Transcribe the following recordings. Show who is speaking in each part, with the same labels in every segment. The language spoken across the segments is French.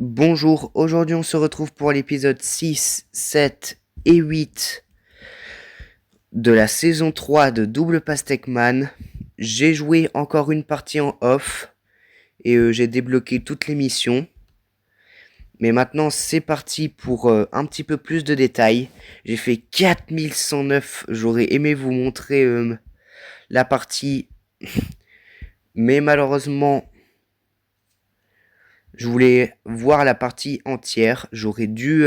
Speaker 1: Bonjour, aujourd'hui on se retrouve pour l'épisode 6, 7 et 8 de la saison 3 de Double Pastèque Man. J'ai joué encore une partie en off et j'ai débloqué toutes les missions. Mais maintenant c'est parti pour un petit peu plus de détails. J'ai fait 4109, j'aurais aimé vous montrer la partie, mais malheureusement je voulais voir la partie entière. J'aurais dû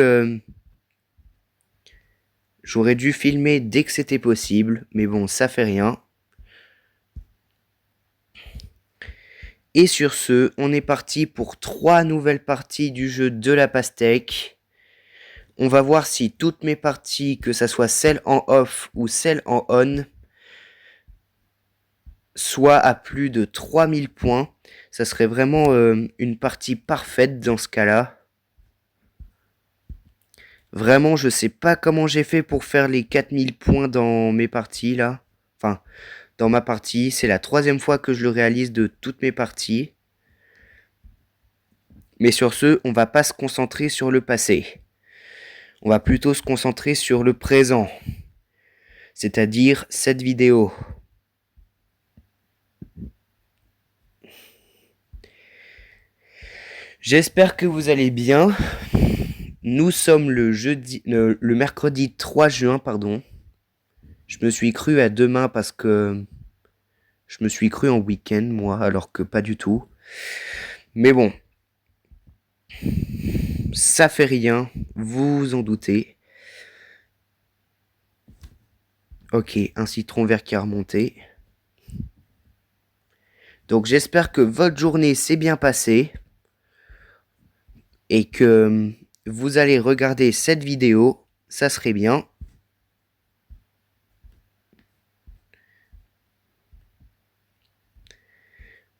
Speaker 1: filmer dès que c'était possible, mais bon, ça fait rien. Et sur ce, on est parti pour 3 nouvelles parties du jeu de la pastèque. On va voir si toutes mes parties, que ça soit celles en off ou celles en on, soient à plus de 3000 points. Ça serait vraiment une partie parfaite dans ce cas-là. Vraiment, je sais pas comment j'ai fait pour faire les 4000 points dans mes parties là. Enfin, dans ma partie, c'est la 3e fois que je le réalise de toutes mes parties. Mais sur ce, on va pas se concentrer sur le passé. On va plutôt se concentrer sur le présent. C'est-à-dire cette vidéo. J'espère que vous allez bien. Nous sommes le mercredi 3 juin, pardon. Je me suis cru à demain parce que je me suis cru en week-end, moi, alors que pas du tout. Mais bon, ça fait rien, vous vous en doutez. Ok, un citron vert qui a remonté. Donc j'espère que votre journée s'est bien passée et que vous allez regarder cette vidéo, ça serait bien.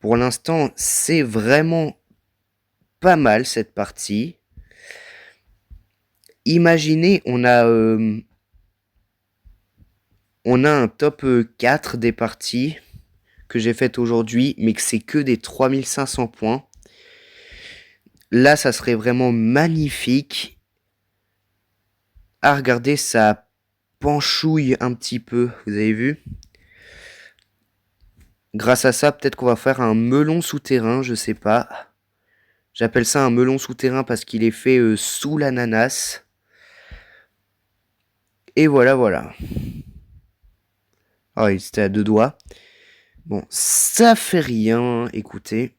Speaker 1: Pour l'instant, c'est vraiment pas mal cette partie. Imaginez, on a un top 4 des parties que j'ai faites aujourd'hui, mais que c'est que des 3500 points. Là, ça serait vraiment magnifique. À regarder, ça penchouille un petit peu, vous avez vu? Grâce à ça, peut-être qu'on va faire un melon souterrain, je sais pas. J'appelle ça un melon souterrain parce qu'il est fait sous l'ananas. Et voilà, voilà. Ah, il était à 2 doigts. Bon, ça fait rien, écoutez.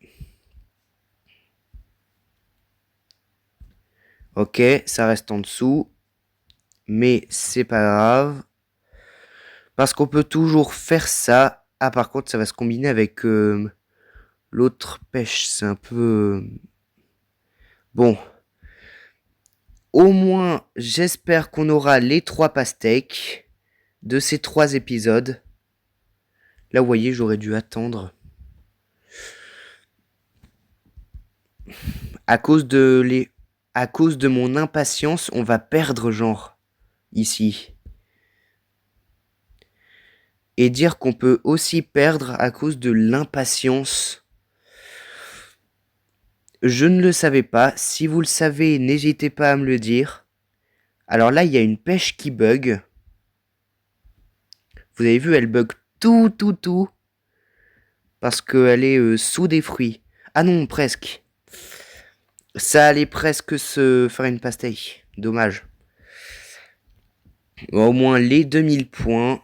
Speaker 1: Ok, ça reste en dessous. Mais c'est pas grave. Parce qu'on peut toujours faire ça. Ah, par contre, ça va se combiner avec l'autre pêche. C'est un peu... Bon. Au moins, j'espère qu'on aura les 3 pastèques de ces 3 épisodes. Là, vous voyez, j'aurais dû attendre. À cause de mon impatience, on va perdre genre ici. Et dire qu'on peut aussi perdre à cause de l'impatience. Je ne le savais pas. Si vous le savez, n'hésitez pas à me le dire. Alors là, il y a une pêche qui bug. Vous avez vu, elle bug tout. Parce qu'elle est sous des fruits. Ah non, presque. Ça allait presque se faire une pastèque. Dommage. Bon, au moins les 2000 points.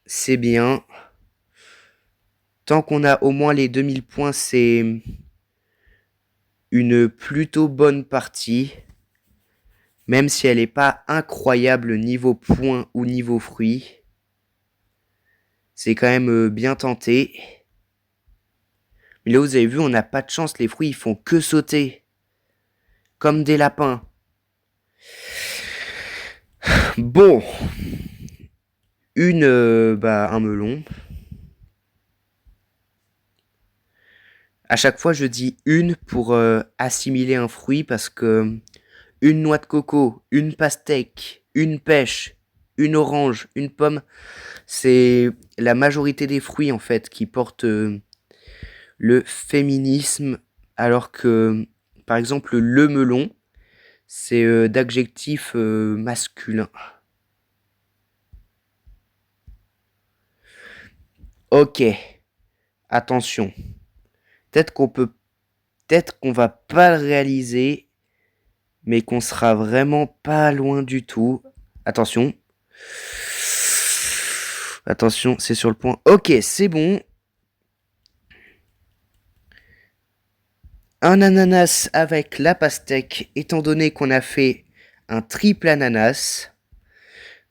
Speaker 1: C'est bien. Tant qu'on a au moins les 2000 points, c'est une plutôt bonne partie. Même si elle n'est pas incroyable niveau points ou niveau fruits. C'est quand même bien tenté. Mais là, vous avez vu, on n'a pas de chance. Les fruits, ils font que sauter. Comme des lapins. Bon. Un melon. À chaque fois, je dis une pour assimiler un fruit parce que une noix de coco, une pastèque, une pêche, une orange, une pomme, c'est la majorité des fruits en fait qui portent le féminisme, alors que Par exemple, le melon, c'est d'adjectif masculin. Ok, attention. Peut-être qu'on va pas le réaliser, mais qu'on sera vraiment pas loin du tout. Attention. Attention, c'est sur le point. Ok, c'est bon. Un ananas avec la pastèque, étant donné qu'on a fait un triple ananas.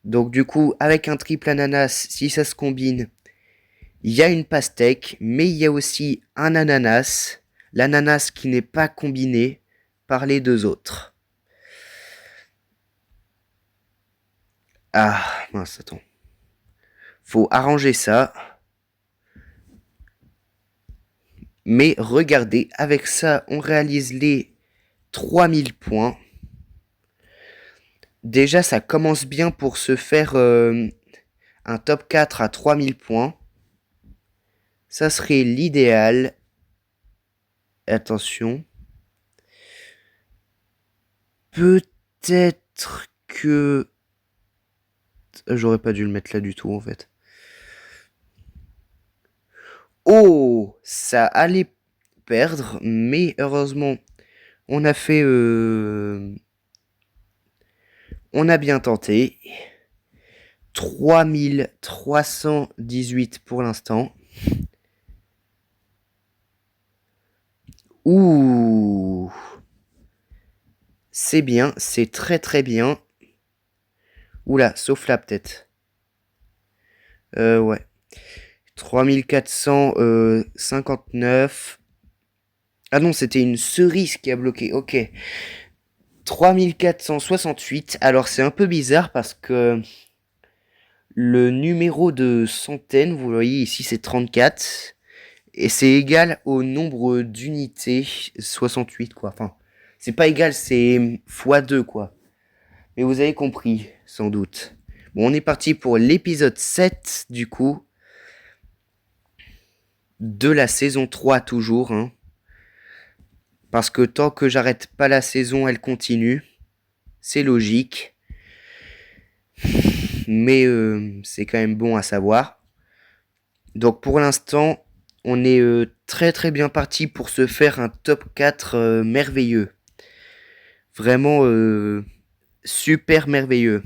Speaker 1: Donc du coup, avec un triple ananas, si ça se combine, il y a une pastèque, mais il y a aussi un ananas. L'ananas qui n'est pas combiné par les deux autres. Ah, mince, attends. Faut arranger ça. Mais regardez, avec ça, on réalise les 3000 points. Déjà, ça commence bien pour se faire un top 4 à 3000 points. Ça serait l'idéal. Attention. Peut-être que... J'aurais pas dû le mettre là du tout, en fait. Oh, ça allait perdre, mais heureusement, on a fait... on a bien tenté. 3318 pour l'instant. Ouh, c'est bien, c'est très très bien. Oula, sauf là peut-être. Ouais. 3459. Ah non, c'était une cerise qui a bloqué. Ok. 3468. Alors c'est un peu bizarre parce que le numéro de centaine, vous voyez ici, c'est 34. Et c'est égal au nombre d'unités 68, quoi. Enfin, c'est pas égal, c'est x2, quoi. Mais vous avez compris, sans doute. Bon, on est parti pour l'épisode 7, du coup. De la saison 3, toujours. Hein. Parce que tant que j'arrête pas la saison, elle continue. C'est logique. Mais c'est quand même bon à savoir. Donc pour l'instant, on est très très bien parti pour se faire un top 4 merveilleux. Vraiment super merveilleux.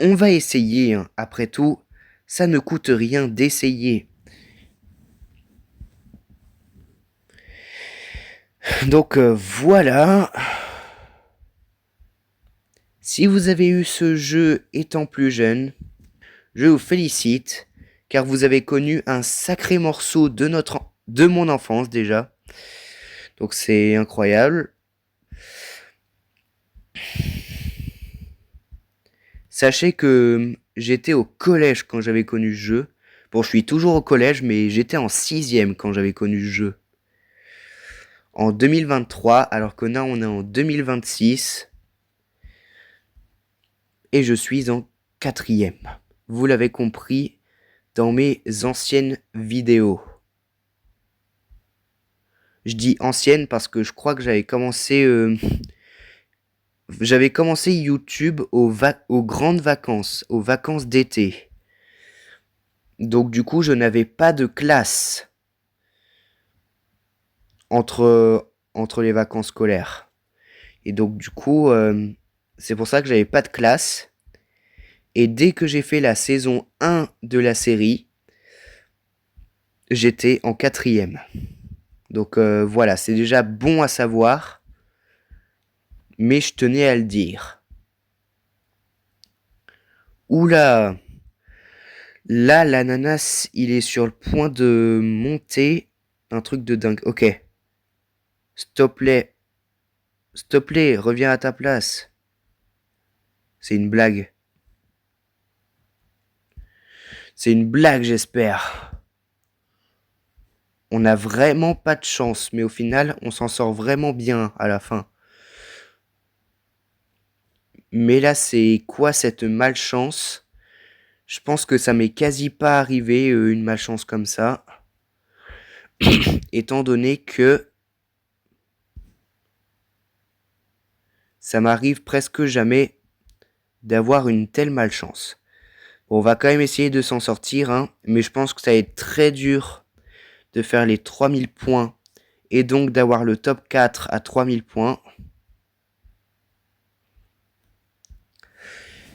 Speaker 1: On va essayer, hein. Après tout, ça ne coûte rien d'essayer. Donc voilà. Si vous avez eu ce jeu étant plus jeune, je vous félicite, car vous avez connu un sacré morceau de mon enfance déjà. Donc c'est incroyable. Sachez que j'étais au collège quand j'avais connu ce jeu. Bon, je suis toujours au collège, mais j'étais en 6e quand j'avais connu ce jeu. En 2023, alors que là on est en 2026. Et je suis en 4e. Vous l'avez compris dans mes anciennes vidéos. Je dis anciennes parce que je crois que j'avais commencé YouTube aux grandes vacances, aux vacances d'été. Donc du coup, je n'avais pas de classe entre les vacances scolaires. Et donc du coup, c'est pour ça que j'avais pas de classe. Et dès que j'ai fait la saison 1 de la série, j'étais en 4e. Donc voilà, c'est déjà bon à savoir. Mais je tenais à le dire. Oula! Là, l'ananas, il est sur le point de monter. Un truc de dingue. Ok. Stop-les. Stop-les, reviens à ta place. C'est une blague. C'est une blague, j'espère. On n'a vraiment pas de chance, mais au final, on s'en sort vraiment bien à la fin. Mais là, c'est quoi cette malchance? Je pense que ça m'est quasi pas arrivé, une malchance comme ça. Étant donné que Ça m'arrive presque jamais d'avoir une telle malchance. Bon, on va quand même essayer de s'en sortir, hein, mais je pense que ça va être très dur de faire les 3000 points et donc d'avoir le top 4 à 3000 points.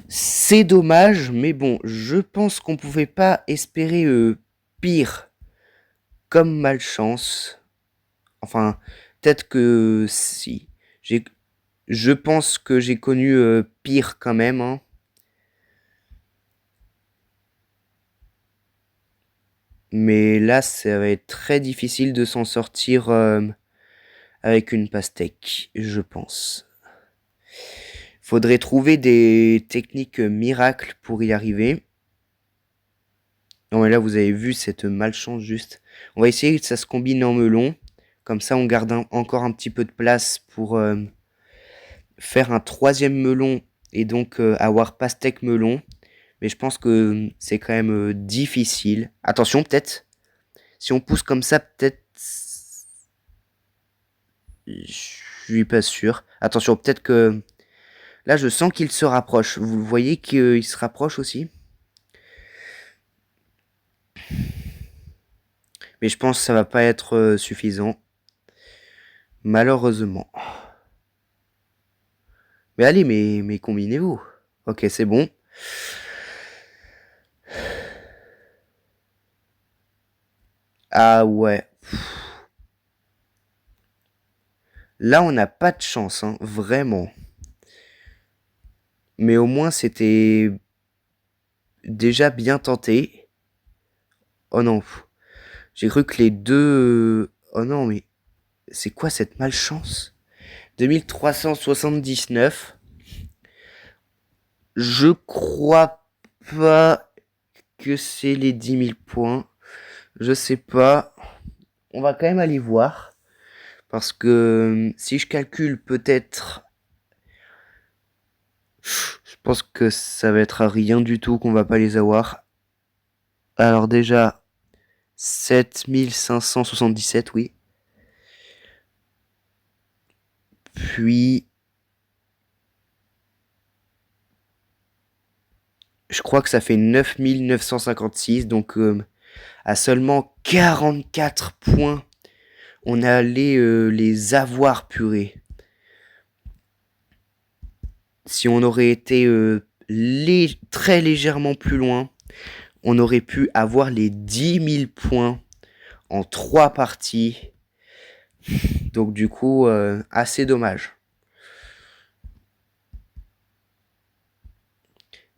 Speaker 1: C'est dommage, mais bon, je pense qu'on pouvait pas espérer pire comme malchance. Enfin, peut-être que si. Je pense que j'ai connu pire quand même, hein. Mais là, ça va être très difficile de s'en sortir avec une pastèque, je pense. Faudrait trouver des techniques miracles pour y arriver. Non, mais là, vous avez vu cette malchance juste. On va essayer que ça se combine en melon. Comme ça, on garde encore un petit peu de place pour faire un troisième melon et donc avoir pastèque melon. Mais je pense que c'est quand même difficile. Attention, peut-être. Si on pousse comme ça, peut-être... Je suis pas sûr. Attention, peut-être que... Là, je sens qu'il se rapproche. Vous voyez qu'il se rapproche aussi? Mais je pense que ça va pas être suffisant. Malheureusement. Mais allez, mais combinez-vous. Ok, c'est bon. Ah ouais. Là, on n'a pas de chance, hein, vraiment. Mais au moins, c'était déjà bien tenté. Oh non. J'ai cru que les deux... Oh non, mais c'est quoi cette malchance? 2379. Je crois pas que c'est les 10 000 points. Je sais pas. On va quand même aller voir. Parce que si je calcule peut-être... Je pense que ça va être à rien du tout qu'on va pas les avoir. Alors déjà, 7577, oui. Puis... Je crois que ça fait 9956, donc à seulement 44 points, on allait les avoir purés. Si on aurait été très légèrement plus loin, on aurait pu avoir les 10 000 points en 3 parties. Donc du coup, assez dommage.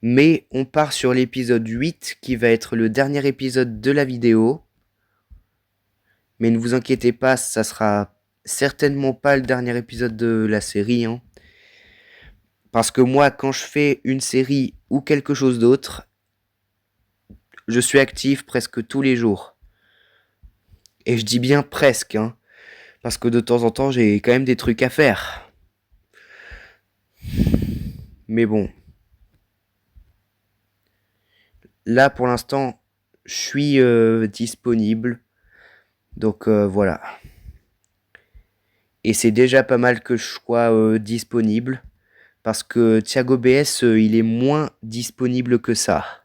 Speaker 1: Mais on part sur l'épisode 8 qui va être le dernier épisode de la vidéo. Mais ne vous inquiétez pas, ça sera certainement pas le dernier épisode de la série, hein. Parce que moi, quand je fais une série ou quelque chose d'autre, je suis actif presque tous les jours. Et je dis bien presque, hein, parce que de temps en temps, j'ai quand même des trucs à faire. Mais bon. Là, pour l'instant, je suis disponible. Donc voilà. Et c'est déjà pas mal que je sois disponible. Parce que Thiago BS, il est moins disponible que ça.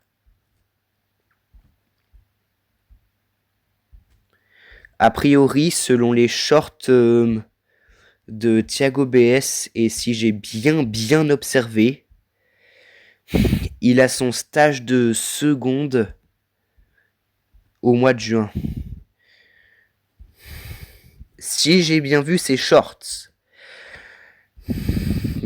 Speaker 1: A priori, selon les shorts de Thiago BS, et si j'ai bien observé, il a son stage de seconde au mois de juin. Si j'ai bien vu ses shorts.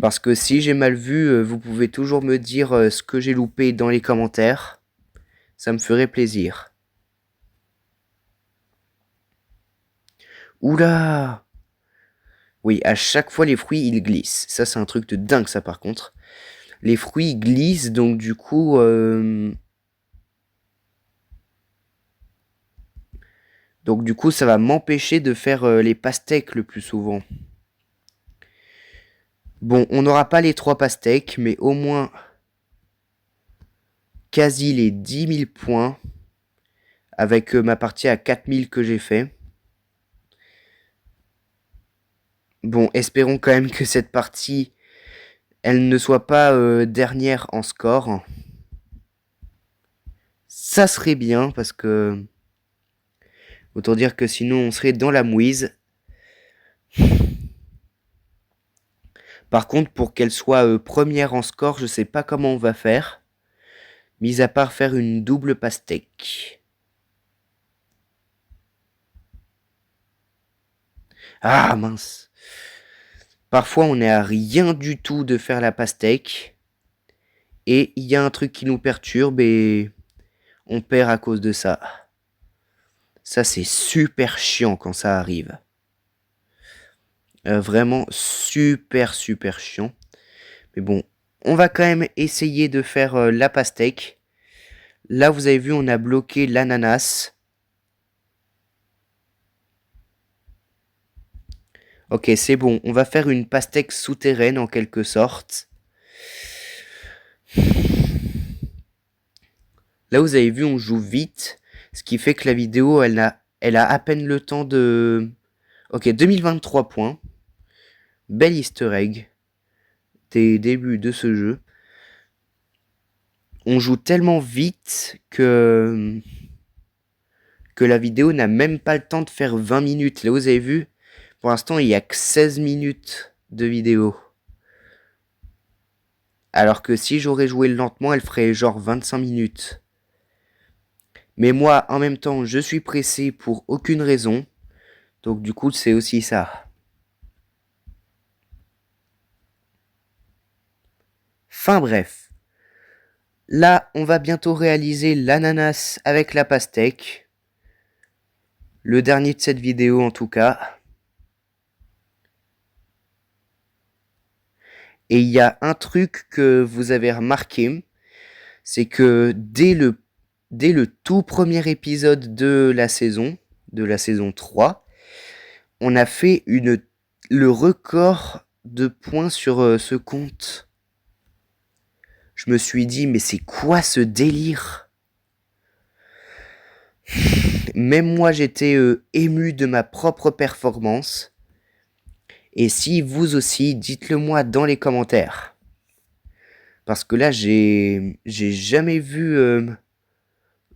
Speaker 1: Parce que si j'ai mal vu, vous pouvez toujours me dire ce que j'ai loupé dans les commentaires. Ça me ferait plaisir. Oula! Oui, à chaque fois les fruits ils glissent. Ça c'est un truc de dingue ça par contre. Les fruits glissent donc du coup... Donc du coup ça va m'empêcher de faire les pastèques le plus souvent. Bon, on n'aura pas les 3 pastèques, mais au moins quasi les 10 000 points avec ma partie à 4000 que j'ai fait. Bon, espérons quand même que cette partie elle ne soit pas dernière en score. Ça serait bien parce que autant dire que sinon on serait dans la mouise. Par contre, pour qu'elle soit première en score, je sais pas comment on va faire. Mis à part faire une double pastèque. Ah mince. Parfois on est à rien du tout de faire la pastèque. Et il y a un truc qui nous perturbe et on perd à cause de ça. Ça c'est super chiant quand ça arrive. Vraiment super chiant. Mais bon, on va quand même essayer de faire la pastèque. Là vous avez vu, on a bloqué l'ananas. Ok, c'est bon, on va faire une pastèque souterraine en quelque sorte. Là, vous avez vu, on joue vite, ce qui fait que la vidéo, elle a à peine le temps de... Ok, 2023 points. Bel easter egg des débuts de ce jeu. On joue tellement vite que la vidéo n'a même pas le temps de faire 20 minutes. Là, vous avez vu, pour l'instant, il n'y a que 16 minutes de vidéo. Alors que si j'aurais joué lentement, elle ferait genre 25 minutes. Mais moi, en même temps, je suis pressé pour aucune raison. Donc du coup, c'est aussi ça. Enfin bref. Là, on va bientôt réaliser l'ananas avec la pastèque. Le dernier de cette vidéo en tout cas. Et il y a un truc que vous avez remarqué. C'est que dès le tout premier épisode de la saison 3, on a fait le record de points sur ce compte. Je me suis dit, mais c'est quoi ce délire? Même moi, j'étais ému de ma propre performance. Et si vous aussi, dites-le moi dans les commentaires. Parce que là, j'ai jamais vu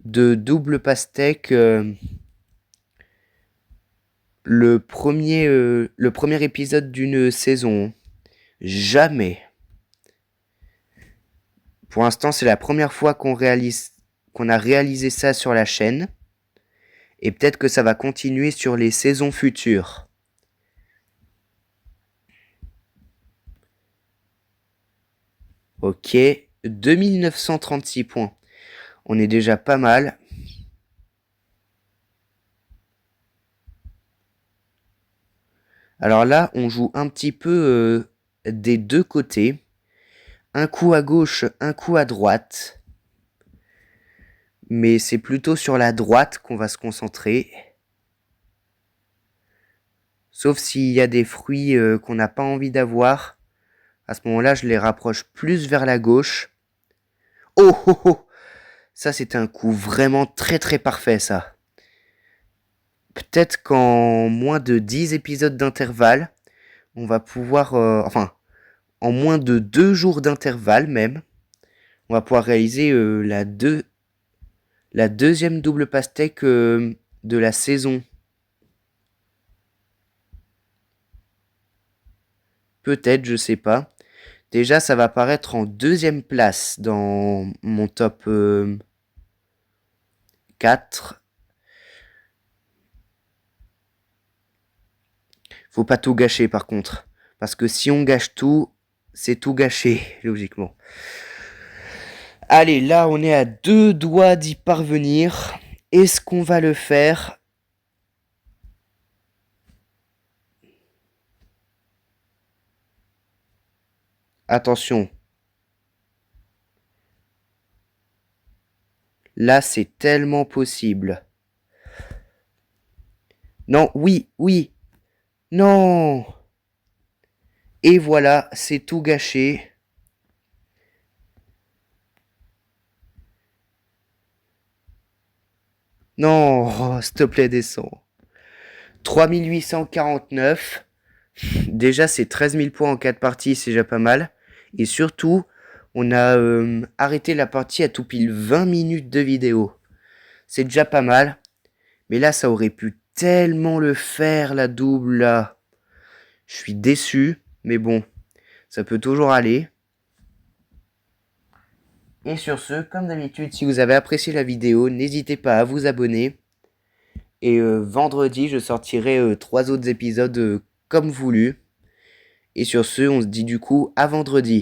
Speaker 1: de double pastèque. Le premier épisode d'une saison. Jamais. Pour l'instant, c'est la première fois qu'on a réalisé ça sur la chaîne. Et peut-être que ça va continuer sur les saisons futures. Ok, 2936 points. On est déjà pas mal. Alors là, on joue un petit peu des deux côtés. Un coup à gauche, un coup à droite. Mais c'est plutôt sur la droite qu'on va se concentrer. Sauf s'il y a des fruits qu'on n'a pas envie d'avoir. À ce moment-là, je les rapproche plus vers la gauche. Oh oh oh! Ça, c'est un coup vraiment très parfait, ça. Peut-être qu'en moins de 10 épisodes d'intervalle, on va pouvoir... enfin, en moins de 2 jours d'intervalle même, on va pouvoir réaliser la deuxième double pastèque de la saison. Peut-être, je sais pas. Déjà, ça va apparaître en deuxième place dans mon top 4. Faut pas tout gâcher par contre. Parce que si on gâche tout, c'est tout gâché, logiquement. Allez, là, on est à 2 doigts d'y parvenir. Est-ce qu'on va le faire? Attention. Là, c'est tellement possible. Non, oui. Non. Et voilà, c'est tout gâché. Non, oh, s'il te plaît, descends. 3849. Déjà, c'est 13 000 points en 4 parties, c'est déjà pas mal. Et surtout, on a arrêté la partie à tout pile 20 minutes de vidéo. C'est déjà pas mal. Mais là, ça aurait pu tellement le faire, la double, là. Je suis déçu, mais bon, ça peut toujours aller. Et sur ce, comme d'habitude, si vous avez apprécié la vidéo, n'hésitez pas à vous abonner. Et vendredi, je sortirai 3 autres épisodes comme voulu. Et sur ce, on se dit du coup à vendredi.